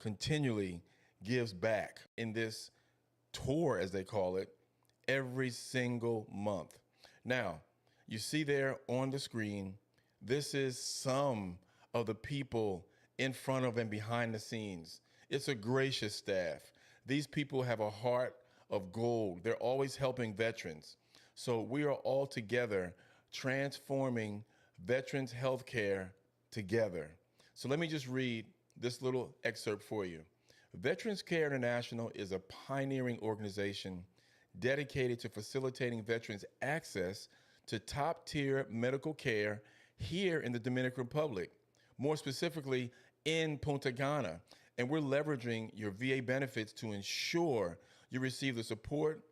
continually gives back in this tour, as they call it, every single month. Now, you see there on the screen, this is some of the people in front of and behind the scenes. It's a gracious staff. These people have a heart of gold. They're always helping veterans. So we are all together transforming veterans healthcare together. So let me just read this little excerpt for you. Veterans Care International is a pioneering organization dedicated to facilitating veterans access to top-tier medical care here in the Dominican Republic, more specifically in Punta Cana. And we're leveraging your VA benefits to ensure you receive the support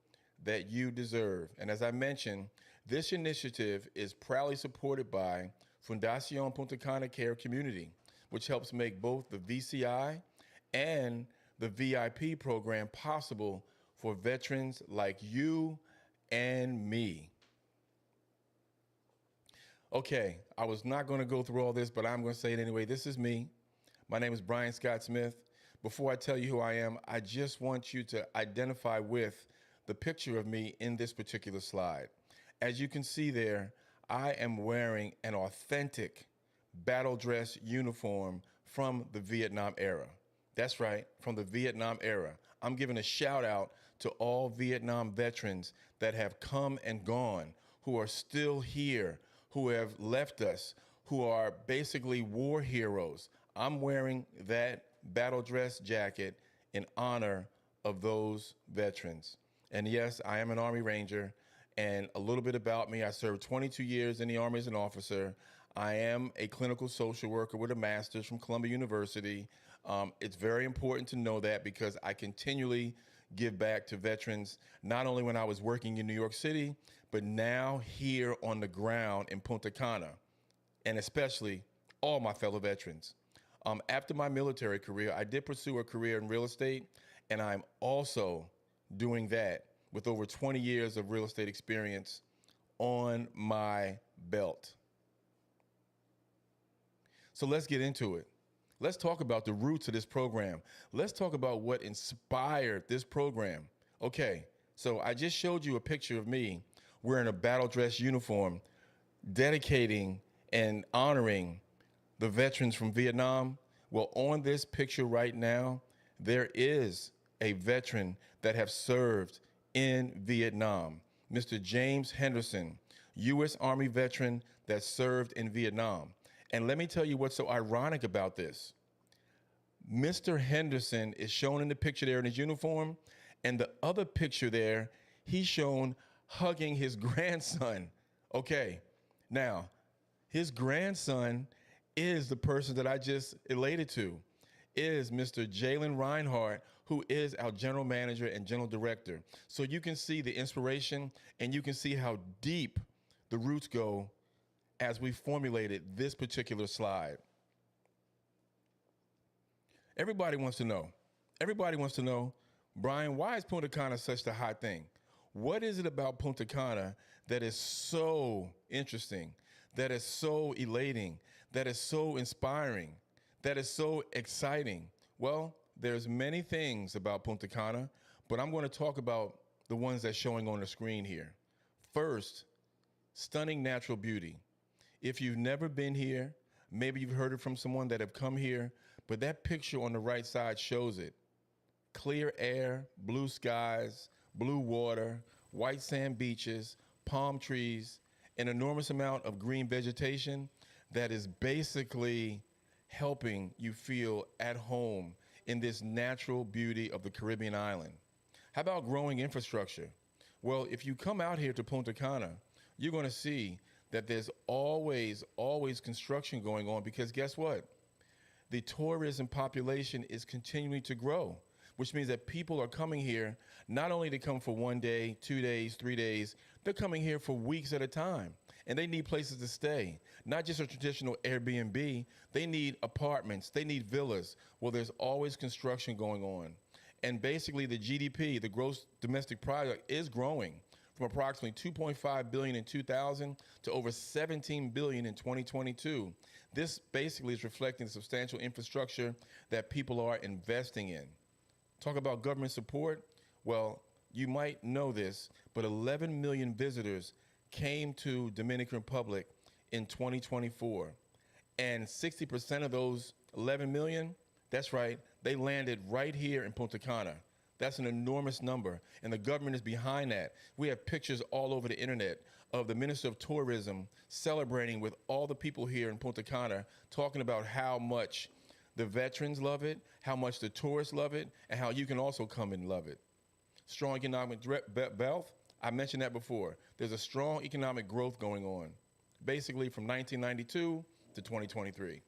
that you deserve. And as I mentioned, this initiative is proudly supported by Fundación Punta Cana Care Community, which helps make both the VCI and the VIP program possible for veterans like you and me. Okay, I was not going to go through all this, but I'm going to say it anyway. This is me. My name is Brian Scott Smith. Before I tell you who I am, I just want you to identify with the picture of me in this particular slide. As you can see there, I am wearing an authentic battle dress uniform from the Vietnam era. That's right, from the Vietnam era. I'm giving a shout out to all Vietnam veterans that have come and gone, who are still here, who have left us, who are basically war heroes. I'm wearing that battle dress jacket in honor of those veterans. And yes, I am an Army Ranger. And a little bit about me, I served 22 years in the Army as an officer. I am a clinical social worker with a master's from Columbia University. It's very important to know that because I continually give back to veterans, not only when I was working in New York City, but now here on the ground in Punta Cana, and especially all my fellow veterans. After my military career, I did pursue a career in real estate, and I'm also doing that with over 20 years of real estate experience on my belt. So let's get into it. Let's talk about the roots of this program. Let's talk about what inspired this program. Okay, so I just showed you a picture of me wearing a battle dress uniform, dedicating and honoring the veterans from Vietnam. Well, on this picture right now, there is a veteran that have served in Vietnam, Mr. James Henderson, U.S. Army veteran that served in Vietnam. And let me tell you what's so ironic about this. Mr. Henderson is shown in the picture there in his uniform, and the other picture there, he's shown hugging his grandson. Okay, now, his grandson is the person that I just elated to, is Mr. Jalen Reinhardt, who is our general manager and general director. So you can see the inspiration, and you can see how deep the roots go as we formulated this particular slide. Everybody wants to know, Brian, why is Punta Cana such a hot thing? What is it about Punta Cana that is so interesting, that is so elating, that is so inspiring, that is so exciting? Well, there's many things about Punta Cana, but I'm going to talk about the ones that's showing on the screen here. First, stunning natural beauty. If you've never been here, maybe you've heard it from someone that have come here, but that picture on the right side shows it. Clear air, blue skies, blue water, white sand beaches, palm trees, an enormous amount of green vegetation that is basically helping you feel at home in this natural beauty of the Caribbean island. How about growing infrastructure? Well, if you come out here to Punta Cana, you're going to see that there's always construction going on because guess what? The tourism population is continuing to grow, which means that people are coming here not only to come for 1 day, 2 days, 3 days, they're coming here for weeks at a time. And they need places to stay, not just a traditional Airbnb. They need apartments, they need villas. Well, there's always construction going on. And basically the GDP, the gross domestic product, is growing from approximately $2.5 billion in 2000 to over $17 billion in 2022. This basically is reflecting the substantial infrastructure that people are investing in. Talk about government support. Well, you might know this, but 11 million visitors came to Dominican Republic in 2024. And 60% of those 11 million, that's right, they landed right here in Punta Cana. That's an enormous number, and the government is behind that. We have pictures all over the internet of the Minister of Tourism celebrating with all the people here in Punta Cana, talking about how much the veterans love it, how much the tourists love it, and how you can also come and love it. Strong economic wealth, I mentioned that before. There's a strong economic growth going on, basically from 1992 to 2023.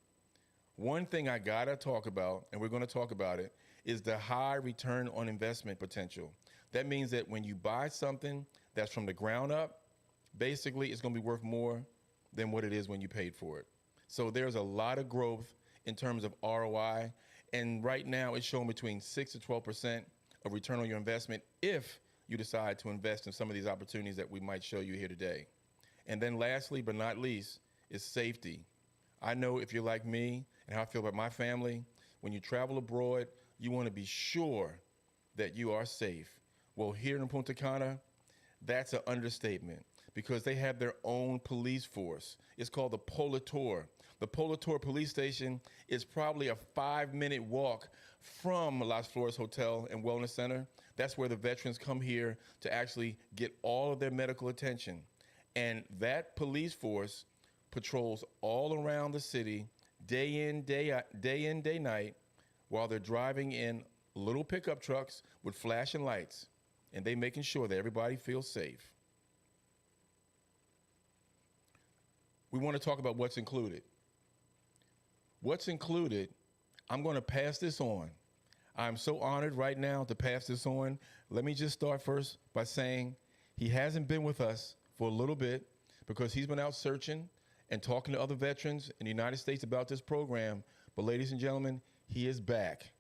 One thing I gotta talk about, and we're gonna talk about it, is the high return on investment potential. That means that when you buy something that's from the ground up, basically it's gonna be worth more than what it is when you paid for it. So there's a lot of growth in terms of ROI, and right now it's showing between 6 to 12% of return on your investment if you decide to invest in some of these opportunities that we might show you here today. And then lastly, but not least, is safety. I know if you're like me and how I feel about my family, when you travel abroad, you want to be sure that you are safe. Well, here in Punta Cana, that's an understatement because they have their own police force. It's called the Polator. The Polator police station is probably a 5-minute walk from Las Flores Hotel and Wellness Center. That's where the veterans come here to actually get all of their medical attention. And that police force patrols all around the city, day in, day night, while they're driving in little pickup trucks with flashing lights, and they making sure that everybody feels safe. We want to talk about what's included. What's included, I'm going to pass this on. I'm so honored right now to pass this on. Let me just start first by saying he hasn't been with us for a little bit because he's been out searching and talking to other veterans in the United States about this program. But ladies and gentlemen, he is back.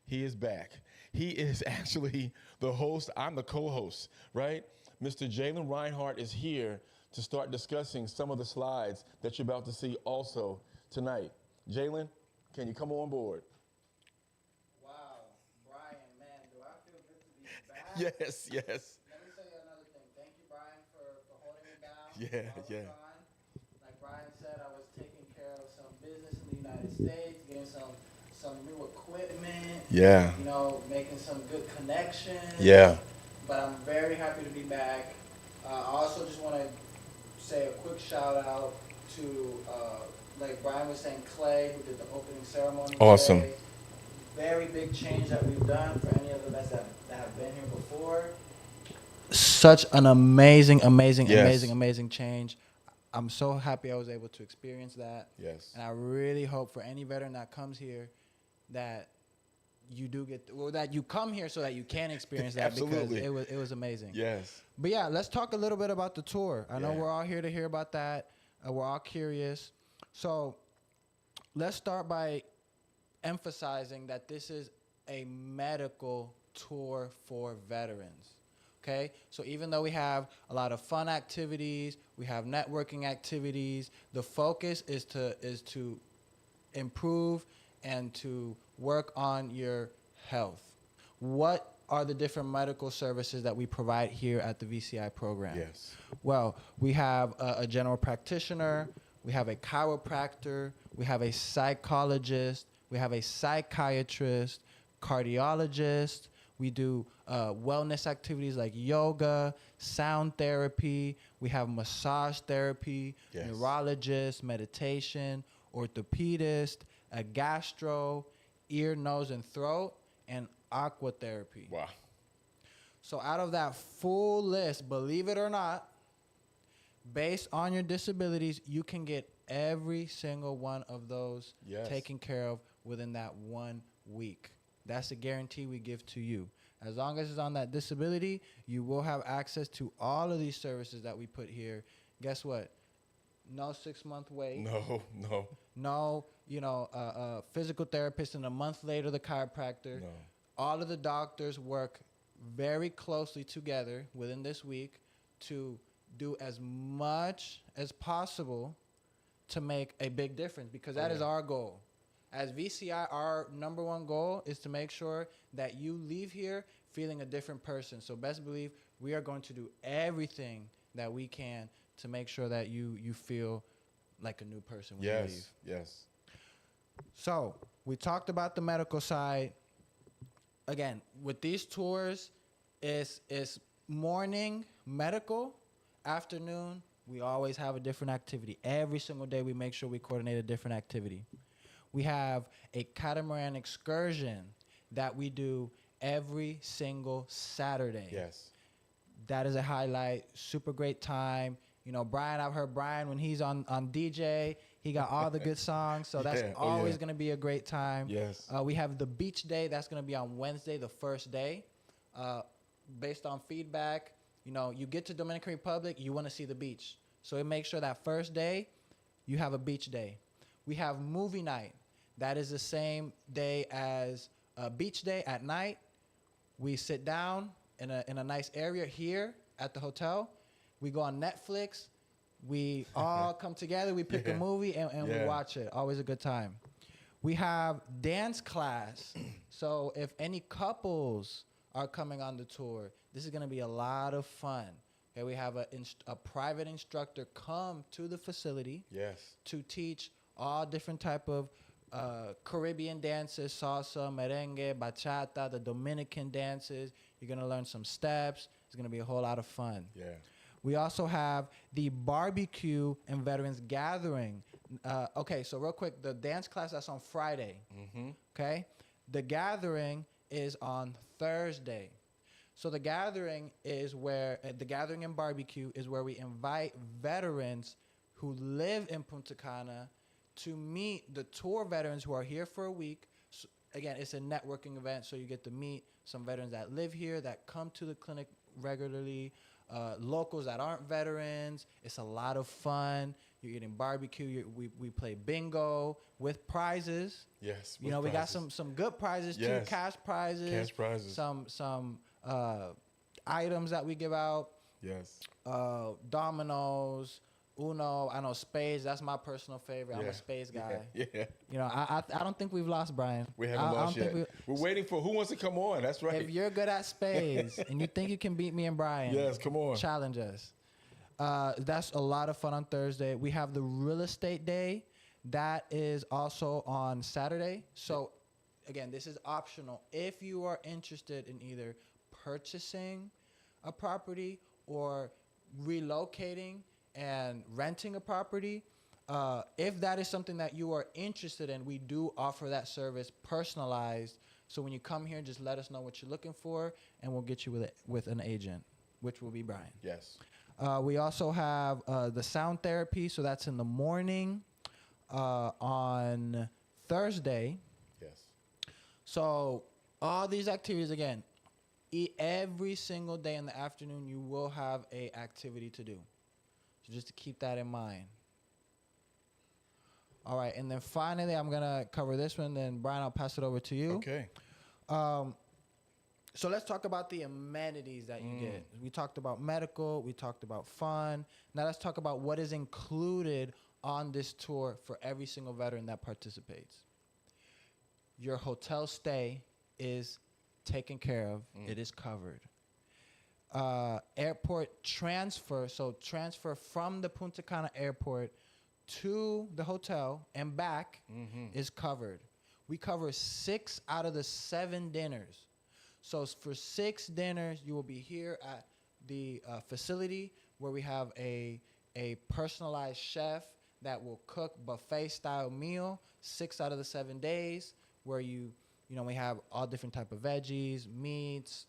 He is back. He is actually the host. I'm the co-host, right? Mr. Jalen Reinhardt is here to start discussing some of the slides that you're about to see also tonight. Jalen, can you come on board? Wow, Brian, man, do I feel good to be back? Yes, yes. Let me tell you another thing. Thank you, Brian, for holding me down. Yeah, all the yeah. time. Like Brian said, I was taking care of some business in the United States, getting some new equipment. Yeah. You know, making some good connections. Yeah. But I'm very happy to be back. I also just want to say a quick shout out to, like Brian was saying, Clay, who did the opening ceremony. Awesome. Today. Very big change that we've done for any of the vets that have been here before. Such an amazing change. I'm so happy I was able to experience that. Yes. And I really hope for any veteran that comes here that you do get, that you come here so that you can experience that because it was amazing. Yes. But yeah, let's talk a little bit about the tour. I know Yeah. we're all here to hear about that. We're all curious. So let's start by emphasizing that this is a medical tour for veterans. Okay? So even though we have a lot of fun activities, we have networking activities, the focus is to improve and to work on your health. What are the different medical services that we provide here at the VCI program? Yes. Well, we have a general practitioner, we have a chiropractor, we have a psychologist, we have a psychiatrist, cardiologist. We do wellness activities like yoga, sound therapy. We have massage therapy, Yes. neurologist, meditation, orthopedist, a gastro, ear, nose, and throat, and aqua therapy. Wow. So out of that full list, believe it or not, based on your disabilities, you can get every single one of those Yes. taken care of within that 1 week. That's a guarantee we give to you. As long as it's on that disability, you will have access to all of these services that we put here. Guess what? No 6-month wait. No. No, physical therapist, and a month later, the chiropractor. No. All of the doctors work very closely together within this week to do as much as possible to make a big difference, because that is our goal. As VCI, our number one goal is to make sure that you leave here feeling a different person. So best believe we are going to do everything that we can to make sure that you feel like a new person when you leave. Yes. So we talked about the medical side. Again, with these tours, it's morning medical, afternoon we always have a different activity. Every single day we make sure we coordinate a different activity. We have a catamaran excursion that we do every single Saturday. Yes. That is a highlight. Super great time. You know, Brian, I've heard Brian when he's on DJ, he got all the good songs. So that's always going to be a great time. Yes. We have the beach day. That's going to be on Wednesday, the first day. Based on feedback, you know, you get to Dominican Republic, you want to see the beach. So it makes sure that first day you have a beach day. We have movie night. That is the same day as beach day at night. We sit down in a nice area here at the hotel. We go on Netflix. We all come together. We pick a movie and we watch it. Always a good time. We have dance class. So if any couples are coming on the tour, this is going to be a lot of fun. Okay, we have a private instructor come to the facility to teach all different type of Caribbean dances, salsa, merengue, bachata, the Dominican dances. You're going to learn some steps. It's going to be a whole lot of fun. Yeah. We also have the barbecue and veterans gathering. Okay, so real quick, the dance class, that's on Friday. Okay? The gathering is on Thursday. So the gathering is where, the gathering and barbecue is where we invite veterans who live in Punta Cana to meet the tour veterans who are here for a week. So, again, it's a networking event, so you get to meet some veterans that live here, that come to the clinic regularly, locals that aren't veterans. It's a lot of fun. You're eating barbecue. We play bingo with prizes. Yes. You know, we got some good prizes too, cash prizes. Cash prizes. Some items that we give out. Yes. Dominoes, Uno. I know spades. That's my personal favorite. I'm a spades guy. Yeah. You know, I don't think we've lost, Brian. We haven't lost yet. We're waiting for who wants to come on. That's right. If you're good at spades and you think you can beat me and Brian, yes, come on. Challenge us. That's a lot of fun on Thursday. We have the real estate day. That is also on Saturday. So, again, this is optional. If you are interested in either purchasing a property or relocating and renting a property, if that is something that you are interested in, we do offer that service personalized. So when you come here, just let us know what you're looking for, and we'll get you with an agent, which will be Brian. Yes. We also have the sound therapy, so that's in the morning on Thursday. Yes. So all these activities, again, every single day in the afternoon, you will have a activity to do. So just to keep that in mind. All right, and then finally, I'm going to cover this one. Then, Brian, I'll pass it over to you. Okay. So let's talk about the amenities that you get. We talked about medical. We talked about fun. Now let's talk about what is included on this tour for every single veteran that participates. Your hotel stay is taken care of. It is covered. Airport transfer, so transfer from the Punta Cana airport to the hotel and back is covered. We cover 6 out of the 7 dinners. So for 6 dinners, you will be here at the facility where we have a personalized chef that will cook buffet-style meal 6 out of the 7 days, where you know, we have all different type of veggies, meats.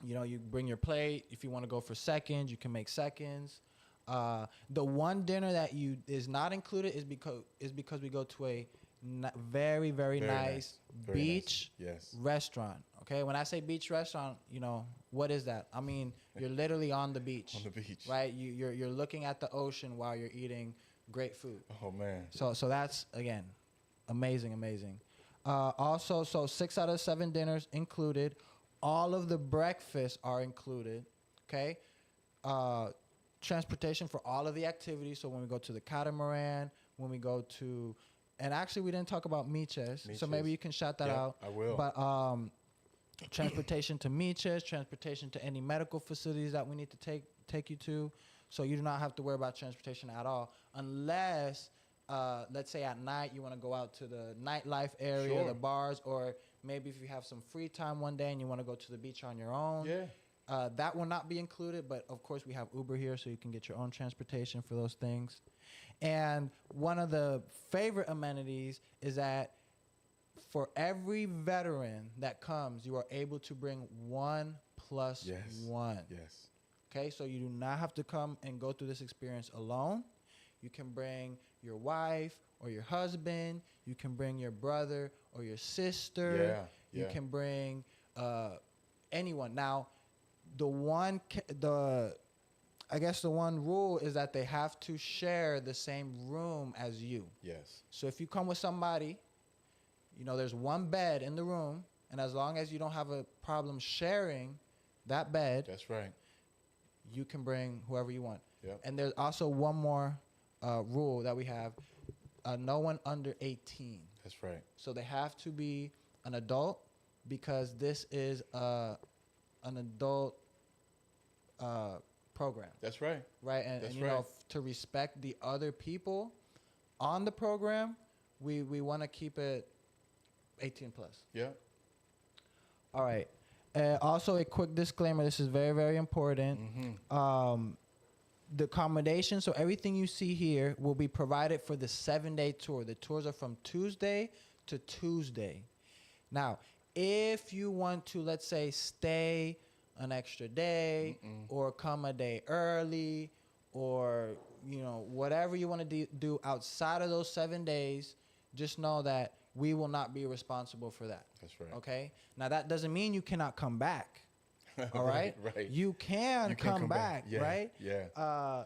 You know, you bring your plate. If you want to go for seconds, you can make seconds. The one dinner that is not included is because we go to a very, very nice beach restaurant. Okay, when I say beach restaurant, you know, what is that? I mean, you're literally on the beach. On the beach, right? You're looking at the ocean while you're eating great food. Oh man. So that's, again, amazing. Also, so 6 out of 7 dinners included. All of the breakfasts are included. Okay. transportation for all of the activities. So when we go to the catamaran, when we go to, and actually we didn't talk about Miches, so maybe you can shout that out. I will. But transportation to Miches, transportation to any medical facilities that we need to take you to. So you do not have to worry about transportation at all, unless, let's say at night you want to go out to the nightlife area, Sure. the bars, or maybe if you have some free time one day and you want to go to the beach on your own. Yeah. That will not be included, but of course we have Uber here, so you can get your own transportation for those things. And one of the favorite amenities is that for every veteran that comes, you are able to bring 1 + Yes. 1. Yes. Okay, so you do not have to come and go through this experience alone. You can bring your wife or your husband. You can bring your brother or your sister. Yeah, You yeah. can bring anyone. Now, I guess the one rule is that they have to share the same room as you. Yes. So if you come with somebody, there's one bed in the room, and as long as you don't have a problem sharing that bed, That's right. you can bring whoever you want. Yep. And there's also one more rule that we have: no one under 18. That's right. So they have to be an adult, because this is an adult program, That's right. right? And That's you know, right. to respect the other people on the program, we want to keep it 18 plus. Yeah. All right. Also, a quick disclaimer. This is very, very important. The accommodation, so everything you see here will be provided for the 7-day tour. The tours are from Tuesday to Tuesday. Now, if you want to, let's say, stay an extra day or come a day early, or, whatever you want to do outside of those 7 days, just know that we will not be responsible for that. That's right. Okay? Now, that doesn't mean you cannot come back. All right? Right. You can come back, Yeah. right? Yeah.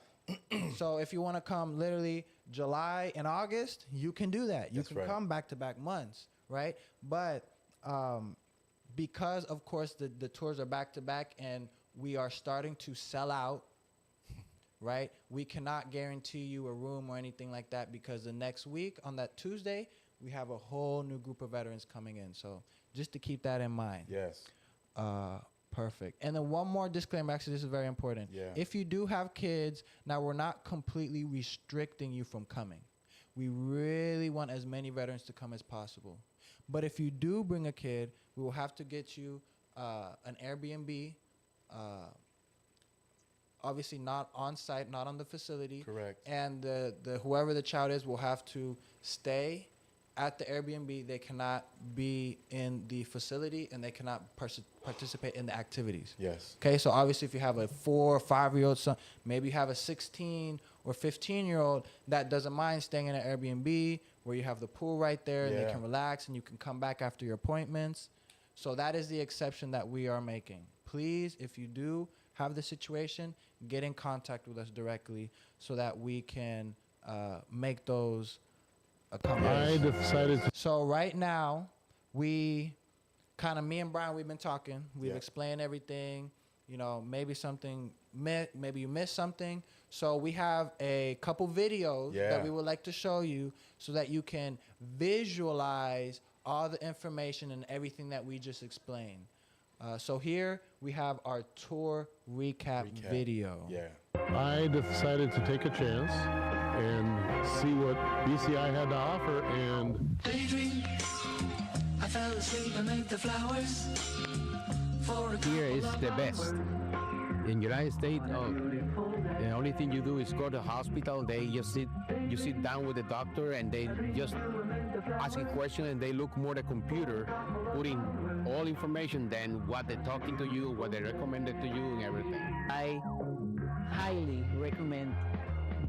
So if you want to come literally July and August, you can do that. You That's can right. come back-to-back months, right? But because, of course, the tours are back-to-back and we are starting to sell out, right? We cannot guarantee you a room or anything like that, because the next week on that Tuesday, we have a whole new group of veterans coming in. So just to keep that in mind. Yes. Perfect. And then one more disclaimer, actually, this is very important. Yeah. If you do have kids, now we're not completely restricting you from coming. We really want as many veterans to come as possible. But if you do bring a kid, we will have to get you an Airbnb, obviously not on site, not on the facility. Correct. And the whoever the child is will have to stay at the Airbnb. They cannot be in the facility, and they cannot participate in the activities. Yes. Okay, so obviously if you have a 4 or 5-year-old son, maybe you have a 16 or 15-year-old that doesn't mind staying in an Airbnb where you have the pool right there, and they Yeah. can relax, and you can come back after your appointments. So that is the exception that we are making. Please, if you do have the situation, get in contact with us directly so that we can make those accommodations. I decided to. So right now, me and Brian, we've been talking. We've Yeah. explained everything. Maybe maybe you missed something. So we have a couple videos Yeah. that we would like to show you so that you can visualize all the information and everything that we just explained. So here we have our tour recap video. Yeah. I decided to take a chance and see what BCI had to offer, and Daydream. I fell asleep amid the flowers. Here is the best. In United States, the only thing you do is go to the hospital. You sit down with the doctor, and they just ask a question, and they look more at the computer, putting all information than what they're talking to you, what they recommended to you, and everything. I highly recommend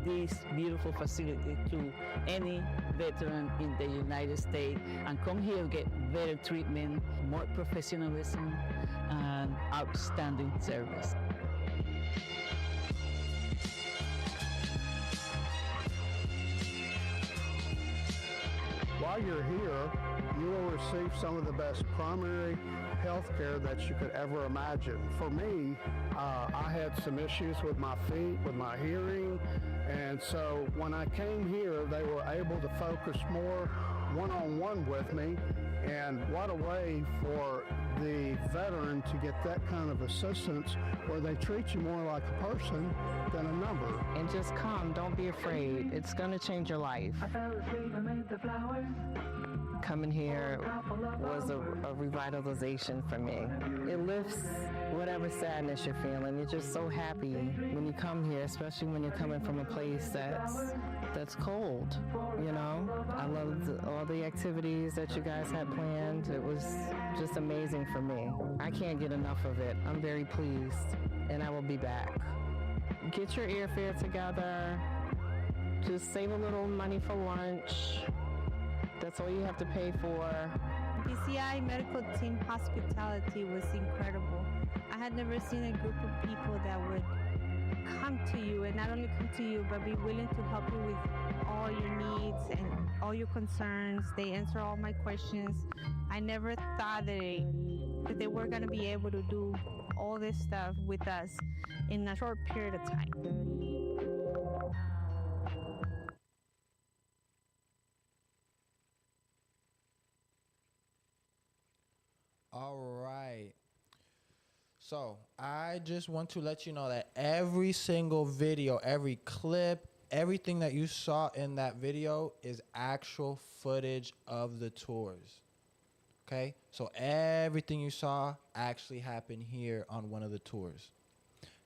this beautiful facility to any veteran in the United States, and come here, get better treatment, more professionalism, and outstanding service. Why while you're here, you will receive some of the best primary health care that you could ever imagine. For me, I had some issues with my feet, with my hearing, and so when I came here, they were able to focus more one-on-one with me. And what a way for the veteran to get that kind of assistance where they treat you more like a person than a number. And just come, don't be afraid. It's gonna change your life. I fell asleep amid the flowers. Coming here was a revitalization for me. It lifts whatever sadness you're feeling. You're just so happy when you come here, especially when you're coming from a place that's cold, you know? I loved all the activities that you guys had planned. It was just amazing for me. I can't get enough of it. I'm very pleased, and I will be back. Get your airfare together. Just save a little money for lunch. That's all you have to pay for. BCI medical team hospitality was incredible. I had never seen a group of people that would come to you, and not only come to you, but be willing to help you with all your needs and all your concerns. They answer all my questions. I never thought that they were going to be able to do all this stuff with us in a short period of time. All right. So I just want to let you know that every single video, every clip, everything that you saw in that video is actual footage of the tours. Okay? So everything you saw actually happened here on one of the tours.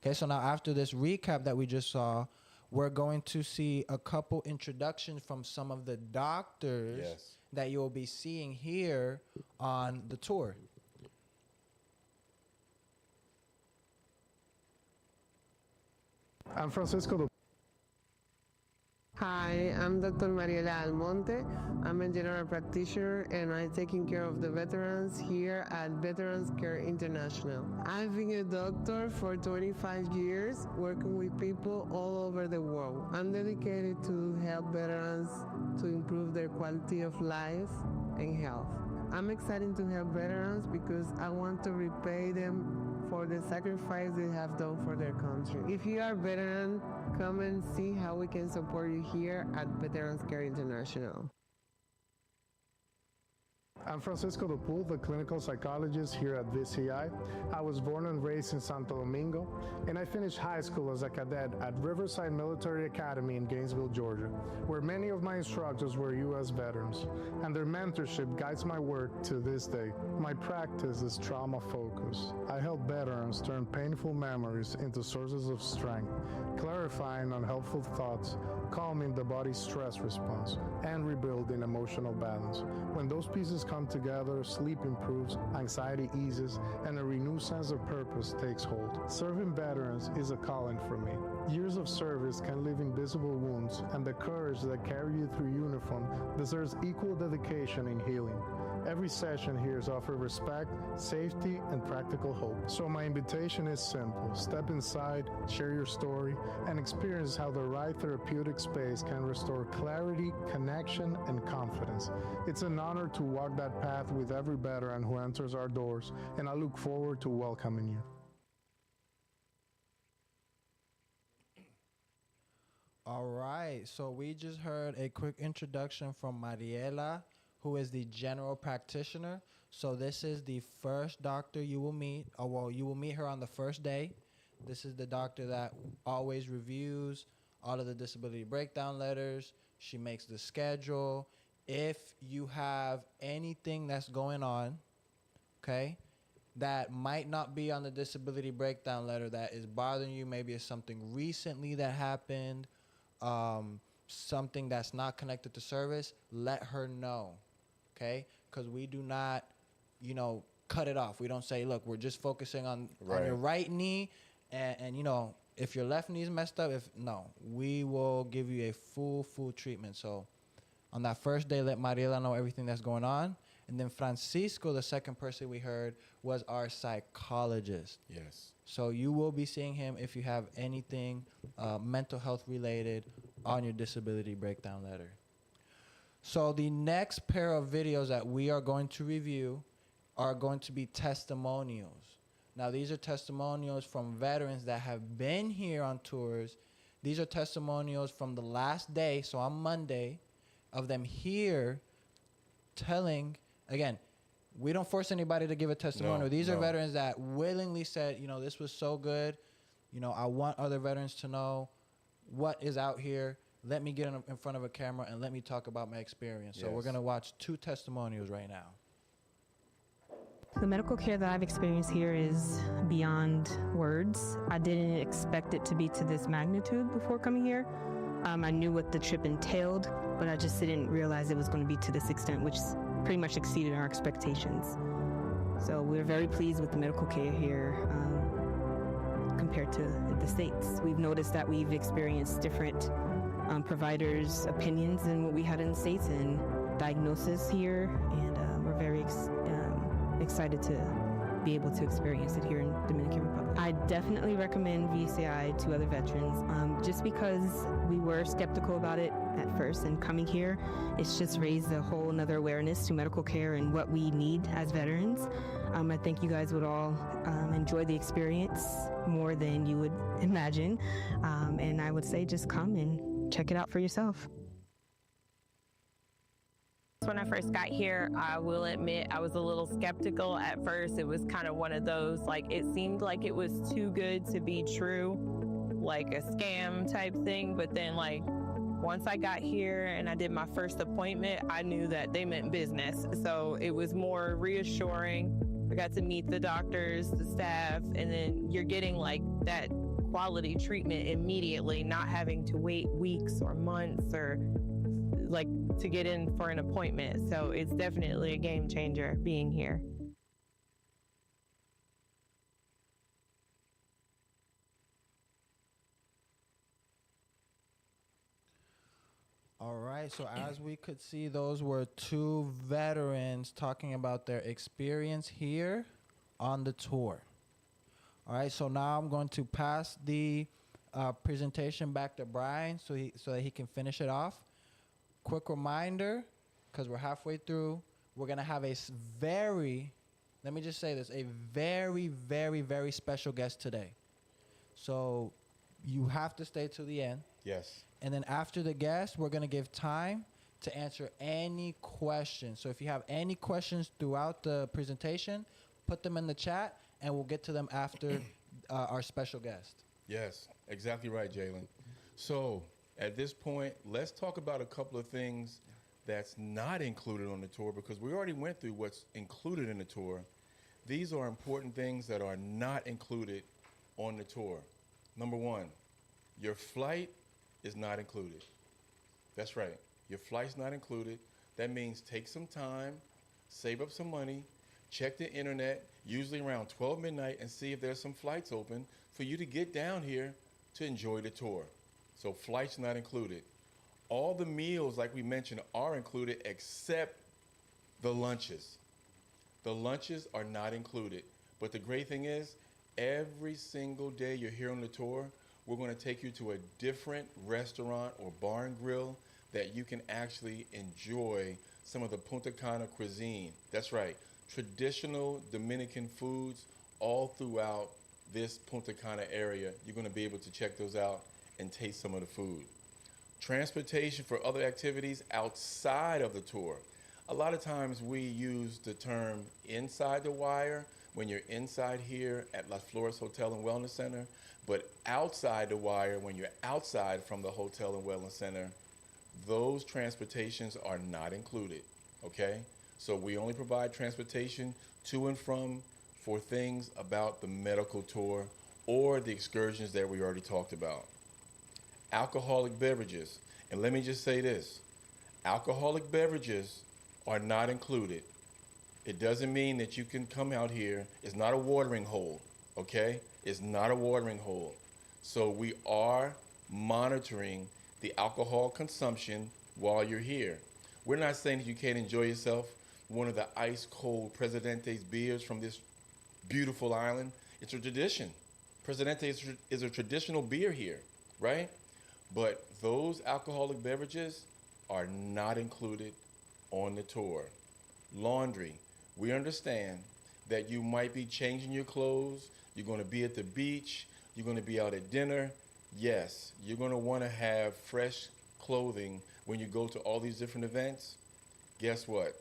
Okay, so now after this recap that we just saw, we're going to see a couple introductions from some of the doctors Yes. that you'll be seeing here on the tour. I'm Francisco. Hi, I'm Dr. Mariela Almonte. I'm a general practitioner and I'm taking care of the veterans here at Veterans Care International. I've been a doctor for 25 years, working with people all over the world. I'm dedicated to help veterans to improve their quality of life and health. I'm excited to help veterans because I want to repay them for the sacrifice they have done for their country. If you are a veteran, come and see how we can support you here at Veterans Care International. I'm Francisco Dupul, the clinical psychologist here at VCI. I was born and raised in Santo Domingo, and I finished high school as a cadet at Riverside Military Academy in Gainesville, Georgia, where many of my instructors were U.S. veterans, and their mentorship guides my work to this day. My practice is trauma-focused. I help veterans turn painful memories into sources of strength, clarifying unhelpful thoughts, calming the body's stress response, and rebuilding emotional balance. When those pieces come together, sleep improves, anxiety eases, and a renewed sense of purpose takes hold. Serving veterans is a calling for me. Years of service can leave invisible wounds, and the courage that carry you through uniform deserves equal dedication in healing. Every session here is offered respect, safety, and practical hope. So my invitation is simple. Step inside, share your story, and experience how the right therapeutic space can restore clarity, connection, and confidence. It's an honor to walk that path with every veteran who enters our doors, and I look forward to welcoming you. All right, so we just heard a quick introduction from Mariela, who is the general practitioner. So this is the first doctor you will meet, or well, you will meet her on the first day. This is the doctor that always reviews all of the disability breakdown letters. She makes the schedule. If you have anything that's going on, okay, that might not be on the disability breakdown letter that is bothering you, maybe it's something recently that happened, something that's not connected to service, let her know, okay? Because we do not, cut it off. We don't say, look, we're just focusing on your right knee, and if your left knee is messed up, we will give you a full treatment. So on that first day, let Mariela know everything that's going on. And then Francisco, the second person we heard, was our psychologist. Yes. So you will be seeing him if you have anything mental health related on your disability breakdown letter. So the next pair of videos that we are going to review are going to be testimonials. Now, these are testimonials from veterans that have been here on tours. These are testimonials from the last day, so on Monday, of them here telling, again, we don't force anybody to give a testimonial. No, These are no. veterans that willingly said, this was so good. I want other veterans to know what is out here. Let me get in front of a camera and let me talk about my experience. So we're Yes. going to watch 2 testimonials right now. The medical care that I've experienced here is beyond words. I didn't expect it to be to this magnitude before coming here. I knew what the trip entailed, but I just didn't realize it was going to be to this extent, which pretty much exceeded our expectations. So we're very pleased with the medical care here compared to the States. We've noticed that we've experienced different providers' opinions than what we had in the States and diagnosis here, and we're very excited to be able to experience it here in Dominican Republic. I definitely recommend VCI to other veterans, just because we were skeptical about it at first, and coming here, it's just raised a whole another awareness to medical care and what we need as veterans. I think you guys would all enjoy the experience more than you would imagine, and I would say just come and check it out for yourself. When I first got here, I will admit I was a little skeptical at first. It was kind of one of those, it seemed like it was too good to be true, like a scam type thing. But then, once I got here and I did my first appointment, I knew that they meant business. So it was more reassuring. I got to meet the doctors, the staff, and then you're getting that quality treatment immediately, not having to wait weeks or months or to get in for an appointment. So it's definitely a game changer being here. All right, so as we could see, those were 2 veterans talking about their experience here on the tour. All right, so now I'm going to pass the presentation back to Brian so that he can finish it off. Quick reminder, because we're halfway through, we're going to have a very, very, very special guest today. So you have to stay to the end. Yes. And then after the guest, we're going to give time to answer any questions. So if you have any questions throughout the presentation, put them in the chat, and we'll get to them after our special guest. Yes, exactly right, Jalen. So at this point, let's talk about a couple of things that's not included on the tour, because we already went through what's included in the tour. These are important things that are not included on the tour. Number 1, your flight is not included. That's right. Your flight's not included. That means take some time, save up some money, check the internet, usually around 12 midnight, and see if there's some flights open for you to get down here to enjoy the tour. So flights not included. All the meals, like we mentioned, are included except the lunches. The lunches are not included. But the great thing is, every single day you're here on the tour, we're going to take you to a different restaurant or bar and grill that you can actually enjoy some of the Punta Cana cuisine. That's right, traditional Dominican foods all throughout this Punta Cana area. You're going to be able to check those out and taste some of the food. Transportation for other activities outside of the tour. A lot of times we use the term inside the wire when you're inside here at Las Flores Hotel and Wellness Center, but outside the wire when you're outside from the hotel and wellness center, those transportations are not included, okay? So we only provide transportation to and from for things about the medical tour or the excursions that we already talked about. Alcoholic beverages, and let me just say this, alcoholic beverages are not included. It doesn't mean that you can come out here. It's not a watering hole, okay? It's not a watering hole. So we are monitoring the alcohol consumption while you're here. We're not saying that you can't enjoy yourself. One of the ice cold Presidente's beers from this beautiful island. It's a tradition. Presidente is a traditional beer here, right? But those alcoholic beverages are not included on the tour. Laundry, we understand that you might be changing your clothes, you're going to be at the beach, you're going to be out at dinner. Yes, you're going to want to have fresh clothing when you go to all these different events. Guess what?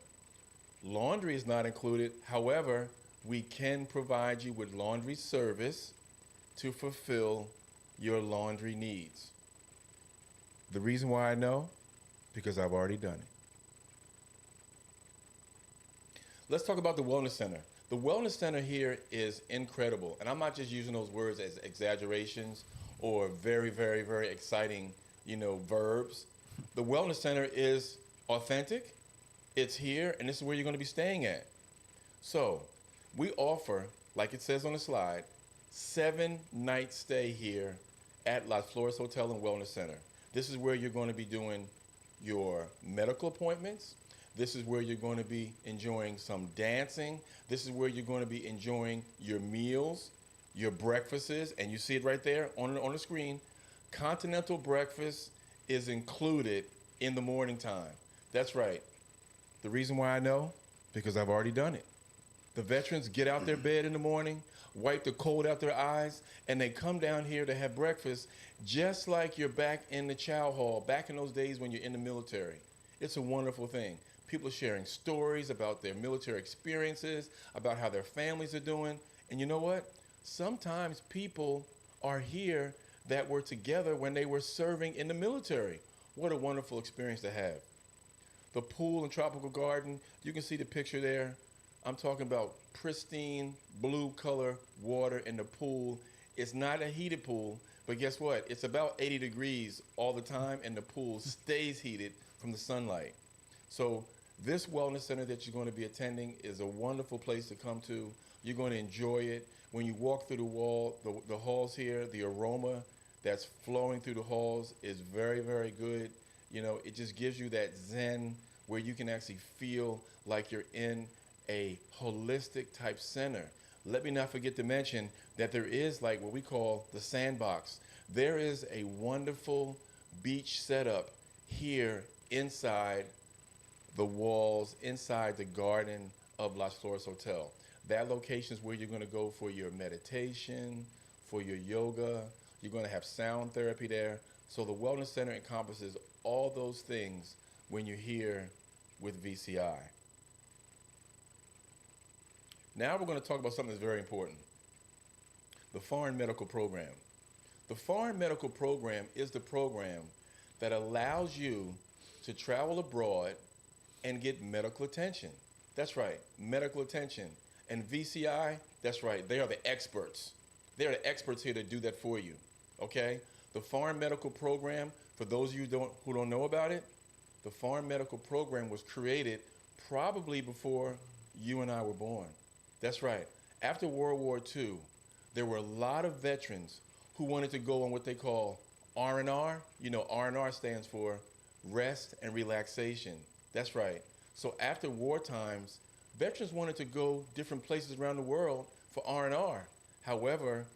Laundry is not included. However, we can provide you with laundry service to fulfill your laundry needs. The reason why I know, because I've already done it. Let's talk about the Wellness Center. The Wellness Center here is incredible. And I'm not just using those words as exaggerations or very, very, very exciting, verbs. The Wellness Center is authentic. It's here, and this is where you're going to be staying at. So we offer, like it says on the slide, 7-night stay here at Las Flores Hotel and Wellness Center. This is where you're going to be doing your medical appointments. This is where you're going to be enjoying some dancing. This is where you're going to be enjoying your meals, your breakfasts, and you see it right there on the screen. Continental breakfast is included in the morning time. That's right. The reason why I know, because I've already done it. The veterans get out their bed in the morning, wipe the cold out their eyes, and they come down here to have breakfast just like you're back in the chow hall, back in those days when you're in the military. It's a wonderful thing. People are sharing stories about their military experiences, about how their families are doing. And you know what? Sometimes people are here that were together when they were serving in the military. What a wonderful experience to have. The pool and tropical garden, you can see the picture there. I'm talking about pristine blue color water in the pool. It's not a heated pool, but guess what? It's about 80 degrees all the time, and the pool stays heated from the sunlight. So this wellness center that you're going to be attending is a wonderful place to come to. You're going to enjoy it. When you walk through the halls here, the aroma that's flowing through the halls is very, very good. It just gives you that zen where you can actually feel like you're in a holistic type center. Let me not forget to mention that there is like what we call the sandbox. There is a wonderful beach setup here inside the walls, inside the garden of Las Flores Hotel. That location is where you're going to go for your meditation, for your yoga. You're going to have sound therapy there. So the Wellness Center encompasses all those things when you're here with VCI. Now we're going to talk about something that's very important. The Foreign Medical Program. The Foreign Medical Program is the program that allows you to travel abroad and get medical attention. That's right, medical attention. And VCI, that's right, they are the experts. They're the experts here to do that for you, okay? The Foreign Medical Program, for those of you who don't know about it, the Foreign Medical Program was created probably before you and I were born. That's right. After World War II, there were a lot of veterans who wanted to go on what they call R&R. R&R stands for rest and relaxation. That's right. So after war times, veterans wanted to go different places around the world for R&R. However,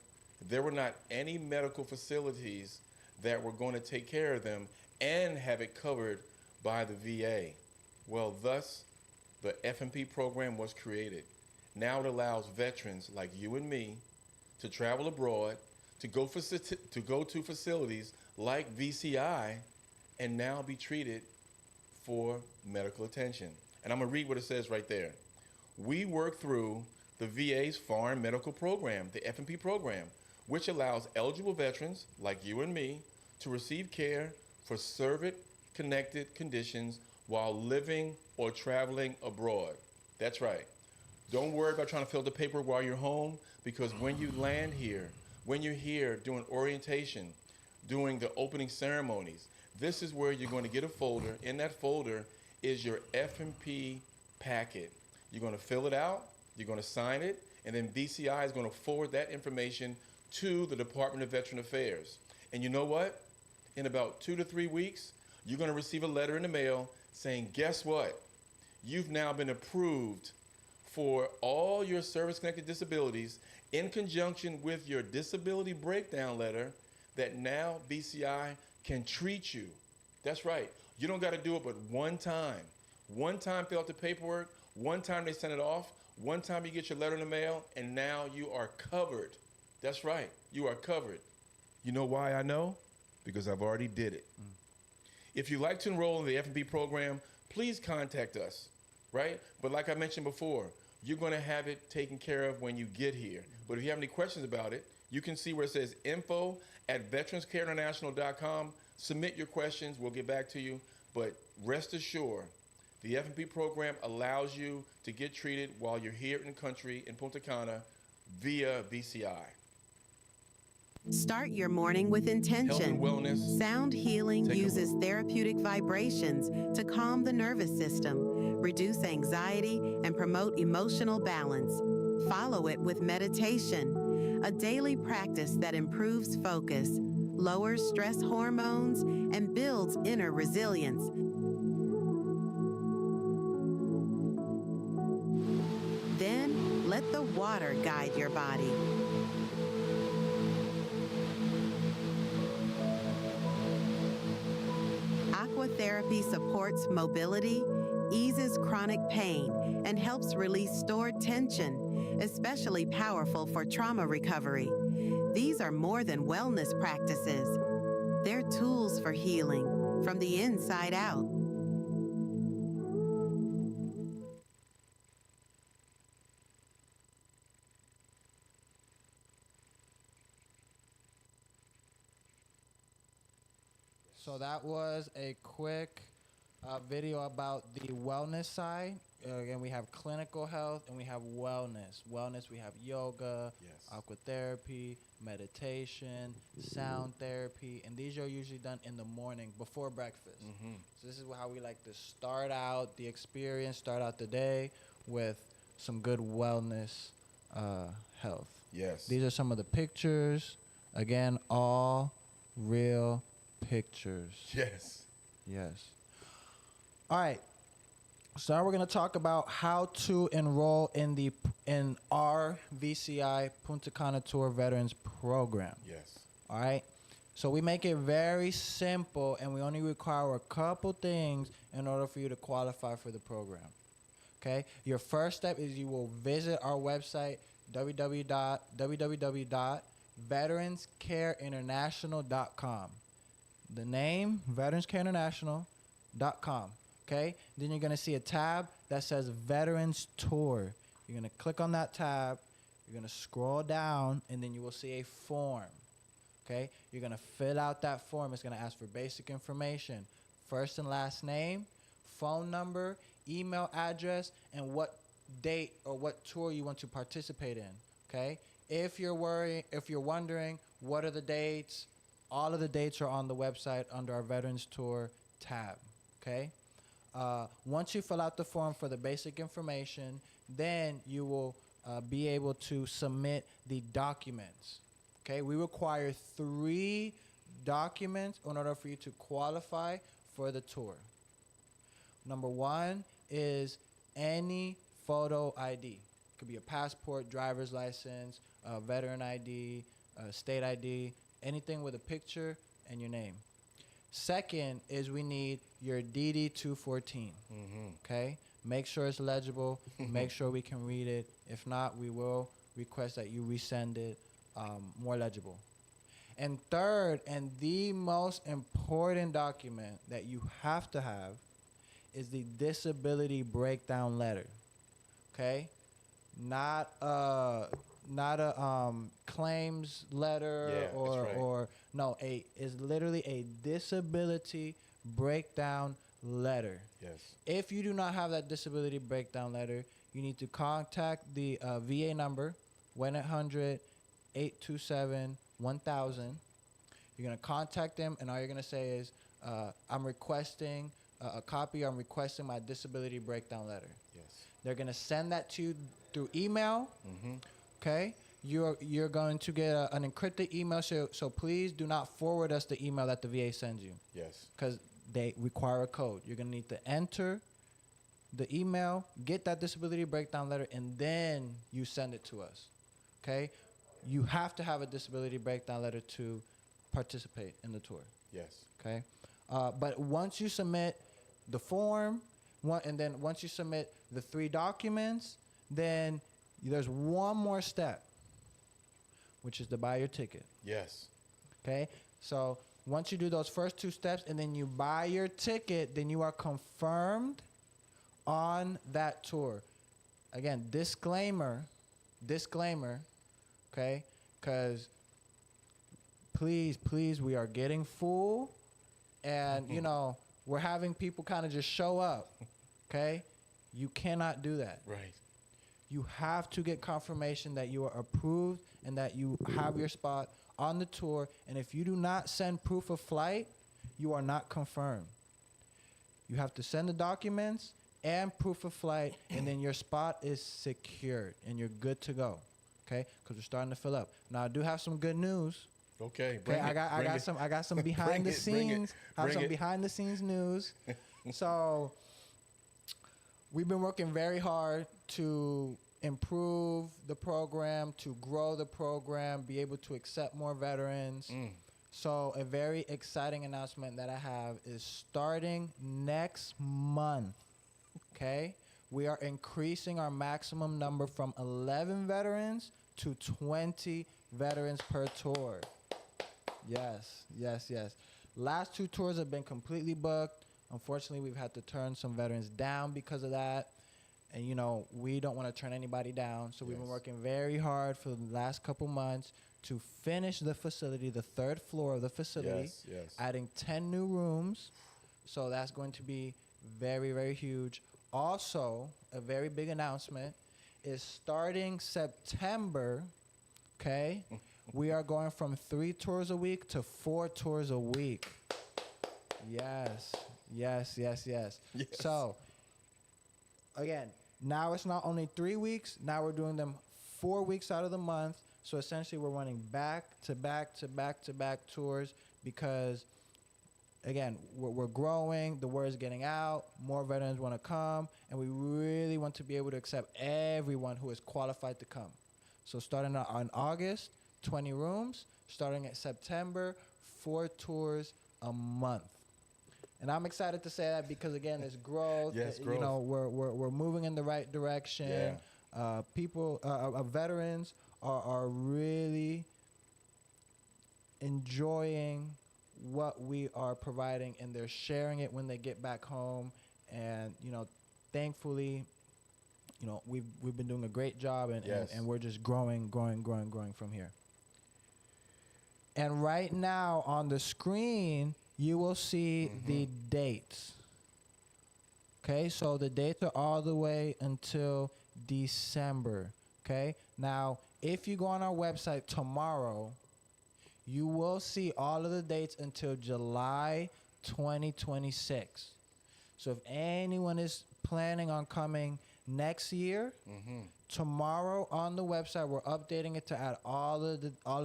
there were not any medical facilities that were going to take care of them and have it covered by the VA. Well, thus, the F&P program was created. Now it allows veterans like you and me to travel abroad, to go to facilities like VCI, and now be treated for medical attention. And I'm going to read what it says right there. We work through the VA's Foreign Medical Program, the F&P program, which allows eligible veterans like you and me to receive care for service-connected conditions while living or traveling abroad. That's right. Don't worry about trying to fill the paper while you're home, because when you land here, when you're here doing orientation, doing the opening ceremonies, this is where you're going to get a folder. In that folder is your F&P packet. You're going to fill it out, you're going to sign it, and then VCI is going to forward that information to the Department of Veteran Affairs. And you know what? In about 2 to 3 weeks, you're going to receive a letter in the mail saying, guess what? You've now been approved for all your service-connected disabilities in conjunction with your disability breakdown letter that now VCI can treat you. That's right. You don't got to do it but one time. One time fill out the paperwork, one time they send it off, one time you get your letter in the mail, and now you are covered. That's right, you are covered. You know why I know? Because I've already did it. If you'd like to enroll in the F&P program, please contact us, right? But like I mentioned before, you're going to have it taken care of when you get here. But if you have any questions about it, you can see where it says info@veteranscareinternational.com. Submit your questions. We'll get back to you. But rest assured, the F&P program allows you to get treated while you're here in the country in Punta Cana via VCI. Start your morning with intention. Health and wellness. Sound healing Take a uses therapeutic vibrations to calm the nervous system, reduce anxiety, and promote emotional balance. Follow it with meditation, a daily practice that improves focus, lowers stress hormones, and builds inner resilience. Then let the water guide your body. Aquatherapy supports mobility, eases chronic pain, and helps release stored tension, especially powerful for trauma recovery. These are more than wellness practices. They're tools for healing from the inside out. So that was a quick video about the wellness side. Again, we have clinical health and we have wellness. Wellness, we have yoga, aquatherapy, meditation, sound therapy, and these are usually done in the morning before breakfast. So this is how we like to start out the experience, start out the day with some good wellness health. Yes. These are some of the pictures. Again, all real pictures. Yes. Yes. All right. So now we're going to talk about how to enroll in our VCI Punta Cana Tour Veterans Program. Yes. All right. So we make it very simple, and we only require a couple things in order for you to qualify for the program. Okay. Your first step is you will visit our website, www.veteranscareinternational.com. The name, veteranscareinternational.com. Okay? Then you're going to see a tab that says Veterans Tour. You're going to click on that tab. You're going to scroll down, and then you will see a form. Okay? You're going to fill out that form. It's going to ask for basic information, first and last name, phone number, email address, and what date or what tour you want to participate in. Okay? If you're wondering what are the dates, all of the dates are on the website under our Veterans Tour tab. Okay? Once you fill out the form for the basic information, then you will be able to submit the documents. Okay? We require 3 documents in order for you to qualify for the tour. Number 1 is any photo ID. It could be a passport, driver's license, veteran ID, state ID, anything with a picture and your name. Second is we need your DD-214. Okay? Make sure it's legible. Make sure we can read it. If not, we will request that you resend it more legible. And third, and the most important document that you have to have is the disability breakdown letter. Okay? Not a claims letter is literally a disability breakdown letter. Yes. If you do not have that disability breakdown letter, you need to contact the VA number 1-800-827-1000. You're going to contact them, and all you're going to say is, I'm requesting a copy. I'm requesting my disability breakdown letter. Yes. They're going to send that to you through email. Okay? You're going to get an encrypted email, so please do not forward us the email that the VA sends you. Yes. Because they require a code. You're going to need to enter the email, get that disability breakdown letter, and then you send it to us. Okay? You have to have a disability breakdown letter to participate in the tour. Yes. Okay? But once you submit the form, and then once you submit the 3 documents, then there's one more step, which is to buy your ticket. Yes. Okay? So once you do those first 2 steps and then you buy your ticket, then you are confirmed on that tour. Again, disclaimer, okay? Because please, we are getting full, and you know, we're having people kind of just show up, okay? You cannot do that. Right. You have to get confirmation that you are approved and that you have your spot on the tour. And if you do not send proof of flight, you are not confirmed. You have to send the documents and proof of flight, and then your spot is secured and you're good to go. Okay? Because we're starting to fill up. Now I do have some good news. Okay. Okay, I got some behind the scenes. I have some behind the scenes news. So we've been working very hard to improve the program, to grow the program, be able to accept more veterans. So a very exciting announcement that I have is starting next month, okay? We are increasing our maximum number from 11 veterans to 20 veterans per tour. Yes. Last 2 tours have been completely booked. Unfortunately, we've had to turn some veterans down because of that. And, you know, we don't want to turn anybody down. So we've been working very hard for the last couple months to finish the facility, the 3rd floor of the facility, adding 10 new rooms. So that's going to be very, very huge. Also, a very big announcement is starting September, okay, we are going from 3 tours a week to 4 tours a week. Yes. So, again, now it's not only 3 weeks, now we're doing them 4 weeks out of the month. So essentially we're running back to back tours because, again, we're growing, the word is getting out, more veterans want to come, and we really want to be able to accept everyone who is qualified to come. So starting on August, 20 rooms. Starting at September, 4 tours a month. And I'm excited to say that because, again, there's growth. Yes, You know, we're moving in the right direction. People, veterans are really enjoying what we are providing, and they're sharing it when they get back home. And, you know, thankfully, you know, we've been doing a great job, and we're just growing from here. And right now on the screen, you will see the dates. Okay, so the dates are all the way until December. Okay, now if you go on our website tomorrow, you will see all of the dates until July 2026. So if anyone is planning on coming next year, tomorrow on the website we're updating it to add all of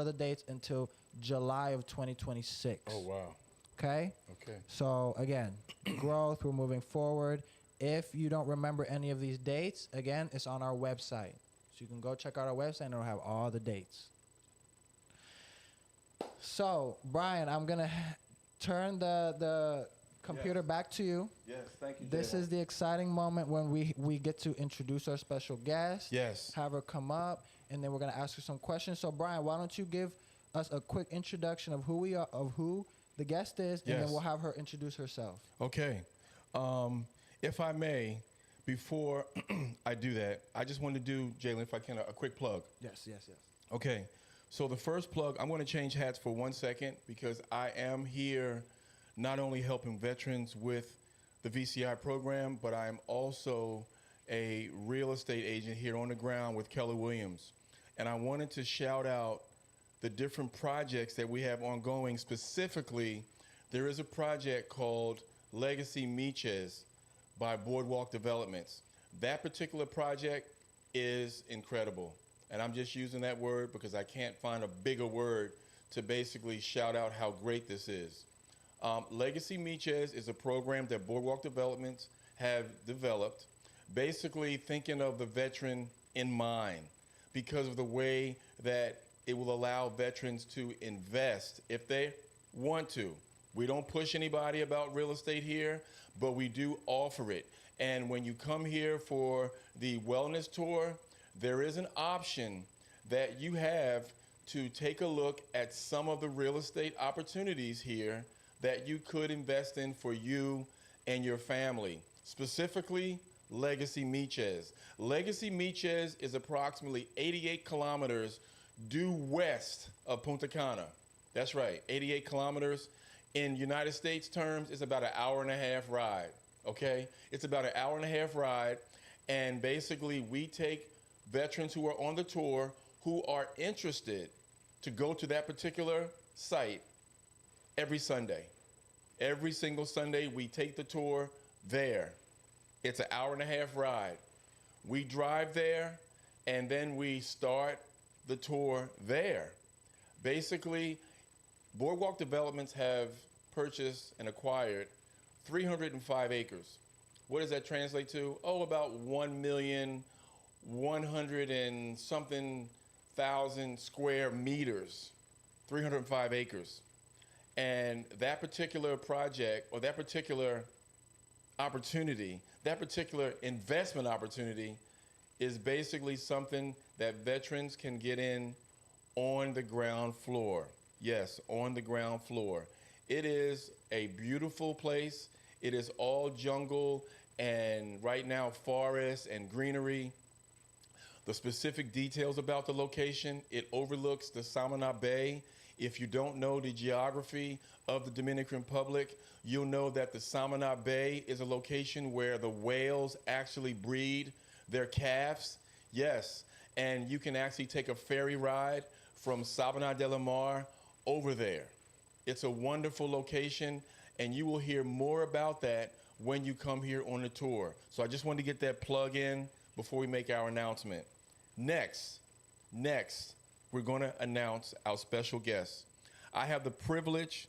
the dates until July of 2026. Oh wow. Okay? Okay. So again, growth, we're moving forward. If you don't remember any of these dates, again, it's on our website. So you can go check out our website and it'll have all the dates. So, Brian, I'm going to turn the computer back to you. Yes, thank you, This is the exciting moment when we get to introduce our special guest. Yes. Have her come up, and then we're going to ask her some questions. So, Brian, why don't you give us a quick introduction of who we are, of who the guest is, and then we'll have her introduce herself. Okay. If I may, before I do that, I just want to do, Jalen, if I can, a quick plug. Yes. Okay. So the first plug, I'm going to change hats for 1 second because I am here not only helping veterans with the VCI program, but I am also a real estate agent here on the ground with Keller Williams. And I wanted to shout out the different projects that we have ongoing. Specifically, there is a project called Legacy Meeches by Boardwalk Developments. That particular project is incredible. And I'm just using that word because I can't find a bigger word to basically shout out how great this is. Legacy Meeches is a program that Boardwalk Developments have developed, basically thinking of the veteran in mind because of the way that it will allow veterans to invest, if they want to, We don't push anybody about real estate here, but we do offer it. And when you come here for the wellness tour, there is an option that you have to take a look at some of the real estate opportunities here that you could invest in for you and your family. Specifically, Legacy Meeches. Legacy Meeches is approximately 88 kilometers due west of Punta Cana. That's right, 88 kilometers. In United States terms, it's about an hour and a half ride, okay? It's about an hour and a half ride, and basically we take veterans who are on the tour who are interested to go to that particular site every Sunday. Every single Sunday, we take the tour there. It's an hour and a half ride. We drive there, and then we start the tour there. Basically, Boardwalk Developments have purchased and acquired 305 acres. What does that translate to? Oh, about 1,100,000 and something thousand square meters, 305 acres. And that particular project, or that particular opportunity, that particular investment opportunity is basically something that veterans can get in on the ground floor. Yes, on the ground floor. It is a beautiful place. It is all jungle and right now forest and greenery. The specific details about the location, it overlooks the Samana Bay. If you don't know the geography of the Dominican Republic, you'll know that the Samana Bay is a location where the whales actually breed their calves. Yes, and you can actually take a ferry ride from Sabana de la Mar over there. It's a wonderful location, and you will hear more about that when you come here on the tour. So I just wanted to get that plug in before we make our announcement. Next, we're going to announce our special guest. I have the privilege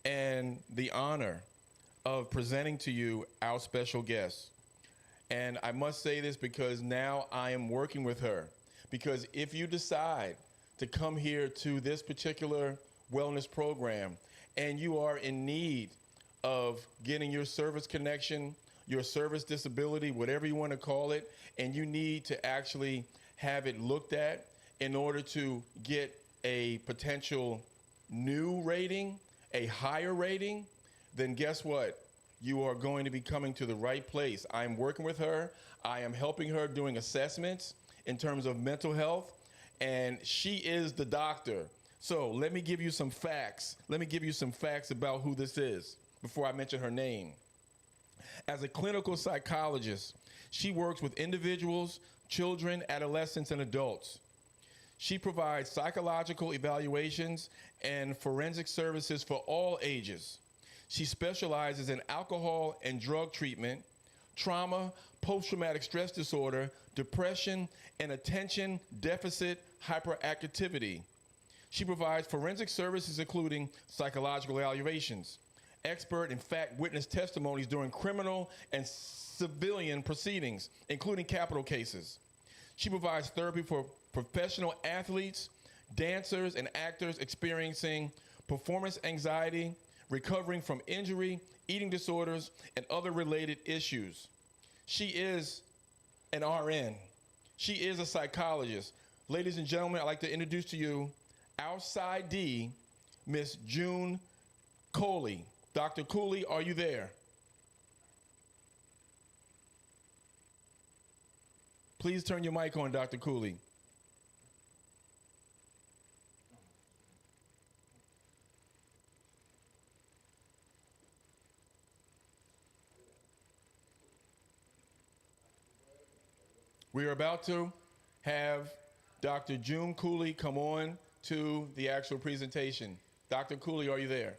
and the honor of presenting to you our special guest. And I must say this because now I am working with her. Because if you decide to come here to this particular wellness program and you are in need of getting your service connection, your service disability, whatever you want to call it, and you need to actually have it looked at in order to get a potential new rating, a higher rating, then guess what? You are going to be coming to the right place. I'm working with her. I am helping her doing assessments in terms of mental health, and she is the doctor. So let me give you some facts. Let me give you some facts about who this is before I mention her name. As a clinical psychologist, she works with individuals, children, adolescents, and adults. She provides psychological evaluations and forensic services for all ages. She specializes in alcohol and drug treatment, trauma, post-traumatic stress disorder, depression, and attention deficit hyperactivity. She provides forensic services including psychological evaluations, expert and fact witness testimonies during criminal and civilian proceedings, including capital cases. She provides therapy for professional athletes, dancers, and actors experiencing performance anxiety, recovering from injury, eating disorders, and other related issues. She is an RN. She is a psychologist. Ladies and gentlemen, I'd like to introduce to you our PsyD, Miss June Cooley. Dr. Cooley, are you there? Please turn your mic on, Dr. Cooley. We are about to have Dr. June Cooley come on to the actual presentation. Dr. Cooley, are you there?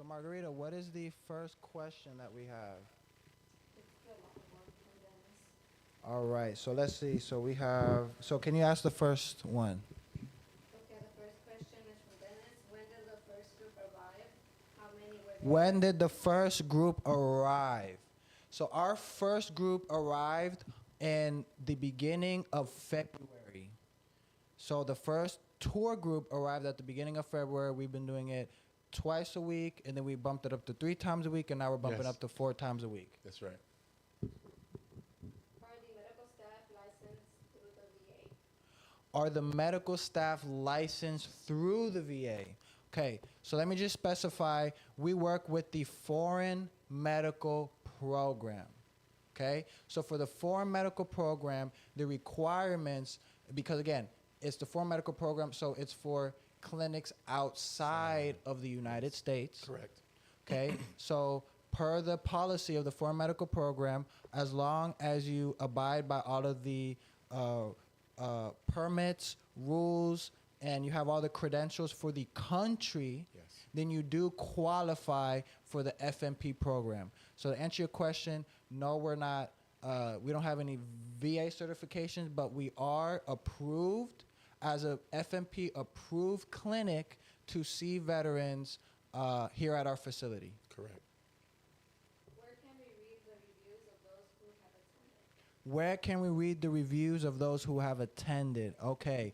So Margarita, what is the first question that we have? All right, so let's see. So we have, so can you ask the first one? Okay, the first question is from Dennis. When did the first group arrive? How many were there? When did the first group arrive? So our first group arrived in the beginning of February. So the first tour group arrived at the beginning of February. We've been doing it twice a week, and then we bumped it up to 3 times a week, and now we're bumping Yes. up to 4 times a week. That's right. Are the medical staff licensed through the VA? Are the medical staff licensed through the VA? Okay, so let me just specify, we work with the Foreign Medical Program. Okay, so for the Foreign Medical Program, the requirements, because again, it's the Foreign Medical Program, so it's for clinics outside of the United States. Correct. Okay, so per the policy of the Foreign Medical Program, as long as you abide by all of the permits, rules, and you have all the credentials for the country, Yes. then you do qualify for the FMP program. So to answer your question, no, we're not, we don't have any VA certifications, but we are approved as a FMP approved clinic to see veterans here at our facility. Correct. Where can we read the reviews of those who have attended? Where can we read the reviews of those who have attended? Okay.